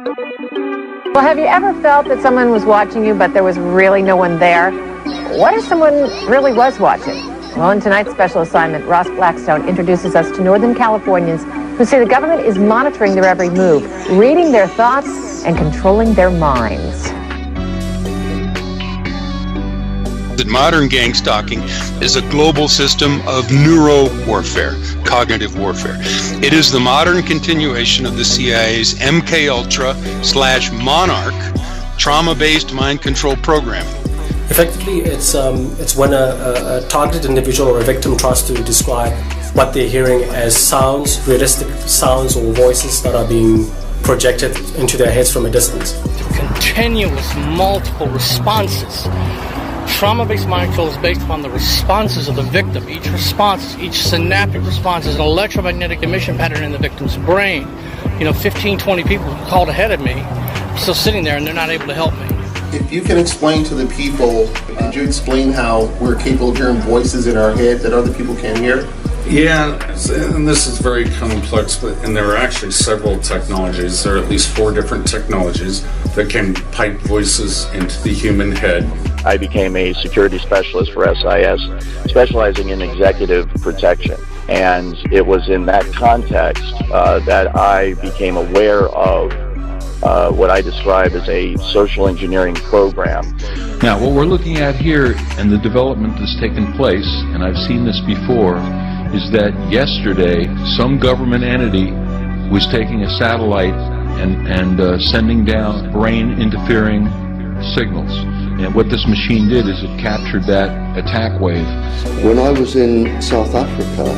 Well, have you ever felt that someone was watching you, but there was really no one there? What if someone really was watching? Well, in tonight's special assignment, Ross Blackstone introduces us to Northern Californians who say the government is monitoring their every move, reading their thoughts, and controlling their minds. That modern gang stalking is a global system of neuro warfare, cognitive warfare. It is the modern continuation of the CIA's MKUltra/Monarch trauma-based mind control program. Effectively, it's when a targeted individual or a victim tries to describe what they're hearing as sounds, realistic sounds or voices that are being projected into their heads from a distance. Continuous, multiple responses. Trauma-based mind control is based upon the responses of the victim. Each synaptic response is an electromagnetic emission pattern in the victim's brain. 15, 20 people called ahead of me, still sitting there, and they're not able to help me. If you can explain to the people, could you explain how we're capable of hearing voices in our head that other people can't hear? Yeah, and this is very complex, and there are actually several technologies. There are at least 4 different technologies that can pipe voices into the human head. I became a security specialist for SIS, specializing in executive protection. And it was in that context that I became aware of what I describe as a social engineering program. Now, what we're looking at here and the development that's taken place, and I've seen this before, is that yesterday some government entity was taking a satellite and sending down brain interfering signals. And what this machine did is it captured that attack wave. When I was in South Africa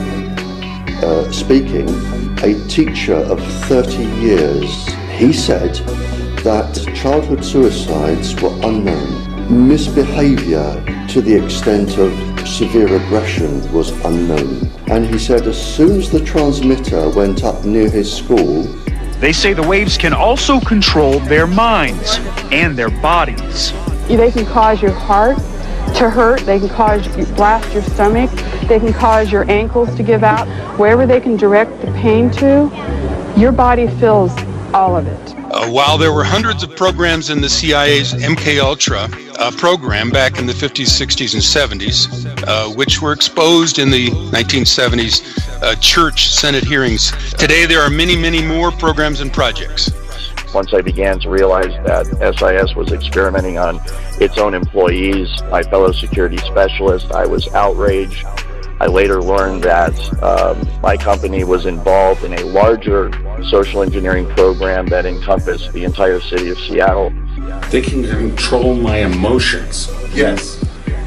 speaking, a teacher of 30 years, he said that childhood suicides were unknown. Misbehavior to the extent of severe aggression was unknown. And he said as soon as the transmitter went up near his school, they say the waves can also control their minds and their bodies. They can cause your heart to hurt, they can cause you blast your stomach, they can cause your ankles to give out. Wherever they can direct the pain to, your body feels all of it. While there were hundreds of programs in the CIA's MKUltra program back in the 50s, 60s, and 70s, which were exposed in the 1970s church Senate hearings, today there are many, many more programs and projects. Once I began to realize that SIS was experimenting on its own employees, my fellow security specialist, I was outraged. I later learned that my company was involved in a larger social engineering program that encompassed the entire city of Seattle. They can control my emotions. Yes.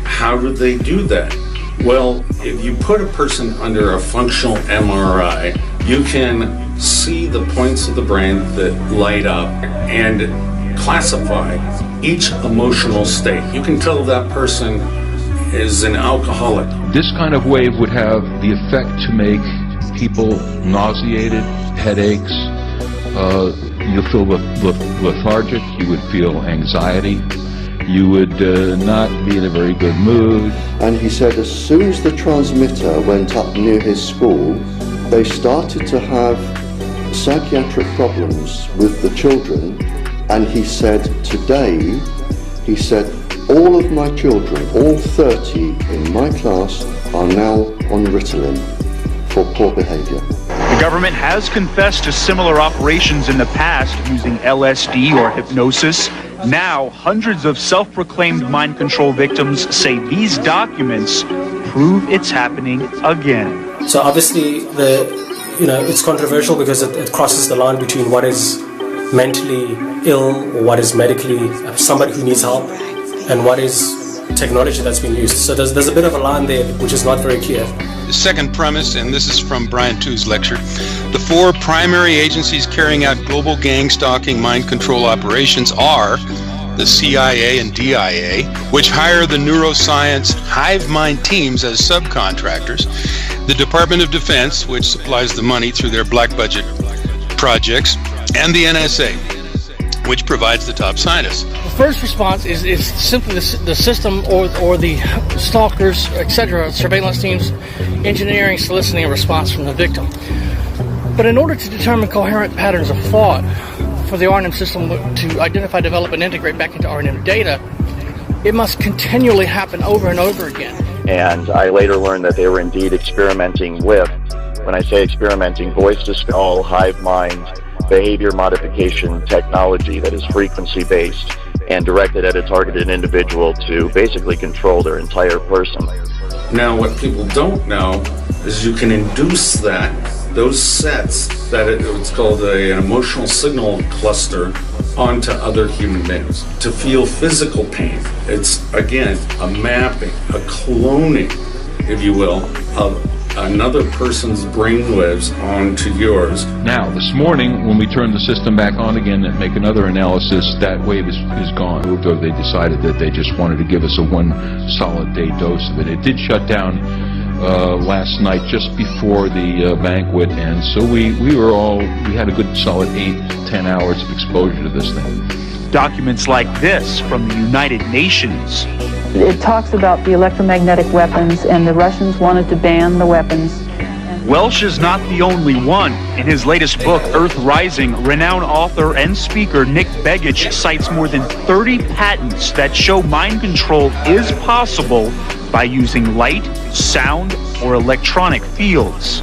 How do they do that? Well, if you put a person under a functional MRI, you can see the points of the brain that light up and classify each emotional state. You can tell that person is an alcoholic. This kind of wave would have the effect to make people nauseated, headaches, you'll feel lethargic, you would feel anxiety, you would not be in a very good mood. And he said as soon as the transmitter went up near his school, they started to have psychiatric problems with the children. And he said today, all of my children, all 30 in my class, are now on Ritalin for poor behavior. The government has confessed to similar operations in the past using LSD or hypnosis. Now, hundreds of self-proclaimed mind control victims say these documents prove it's happening again. So obviously, it's controversial because it crosses the line between what is mentally ill or what is medically somebody who needs help and what is technology that's being used. So there's a bit of a line there which is not very clear. The second premise, and this is from Brian Tu's lecture, the 4 primary agencies carrying out global gang stalking mind control operations are the CIA and DIA, which hire the neuroscience hive mind teams as subcontractors, the Department of Defense, which supplies the money through their black budget projects, and the NSA, which provides the top scientists. The first response is simply the system or the stalkers, etc., surveillance teams, engineering, soliciting a response from the victim. But in order to determine coherent patterns of thought, for the R&M system to identify, develop, and integrate back into R&M data, it must continually happen over and over again. And I later learned that they were indeed experimenting with, when I say experimenting, voice-to-skull, hive mind, behavior modification technology that is frequency-based and directed at a targeted individual to basically control their entire person. Now, what people don't know is you can induce those sets, it's called an emotional signal cluster, onto other human beings to feel physical pain. It's, again, a mapping, a cloning, if you will, of another person's brainwaves onto yours. Now, this morning, when we turned the system back on again and make another analysis, that wave is gone. Or they decided that they just wanted to give us a one solid day dose of it. It did shut down last night just before the banquet, and so we had a good solid 8-10 hours of exposure to this thing. Documents like this from the United Nations. It talks about the electromagnetic weapons, and the Russians wanted to ban the weapons. Welsh is not the only one. In his latest book, Earth Rising, renowned author and speaker Nick Begich cites more than 30 patents that show mind control is possible by using light, sound, or electronic fields.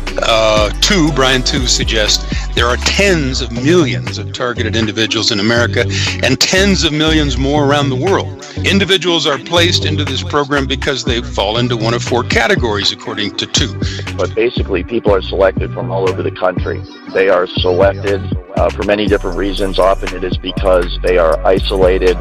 Brian Tooze suggests there are tens of millions of targeted individuals in America and tens of millions more around the world. Individuals are placed into this program because they fall into one of 4 categories, according to Tooze. But basically, people are selected from all over the country. They are selected for many different reasons. Often it is because they are isolated,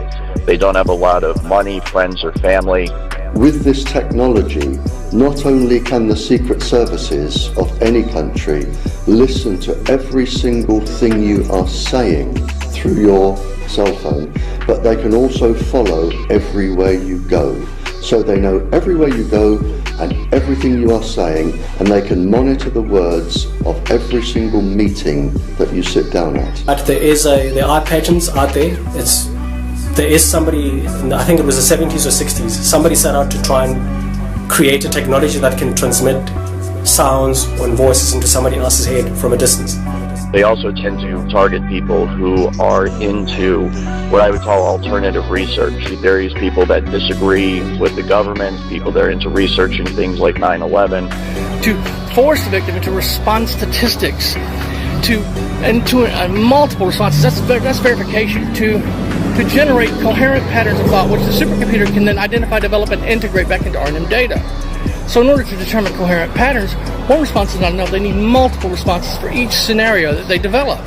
they don't have a lot of money, friends, or family. With this technology, not only can the secret services of any country listen to every single thing you are saying through your cell phone, but they can also follow everywhere you go. So they know everywhere you go and everything you are saying, and they can monitor the words of every single meeting that you sit down at. But there are patents out there. There is somebody, I think it was the 70s or 60s, somebody set out to try and create a technology that can transmit sounds and voices into somebody else's head from a distance. They also tend to target people who are into what I would call alternative research. There are these people that disagree with the government, people that are into researching things like 9/11. To force the victim into response statistics, to multiple responses, that's verification, to generate coherent patterns of thought, which the supercomputer can then identify, develop, and integrate back into R&M data. So in order to determine coherent patterns, one response is not enough. They need multiple responses for each scenario that they develop.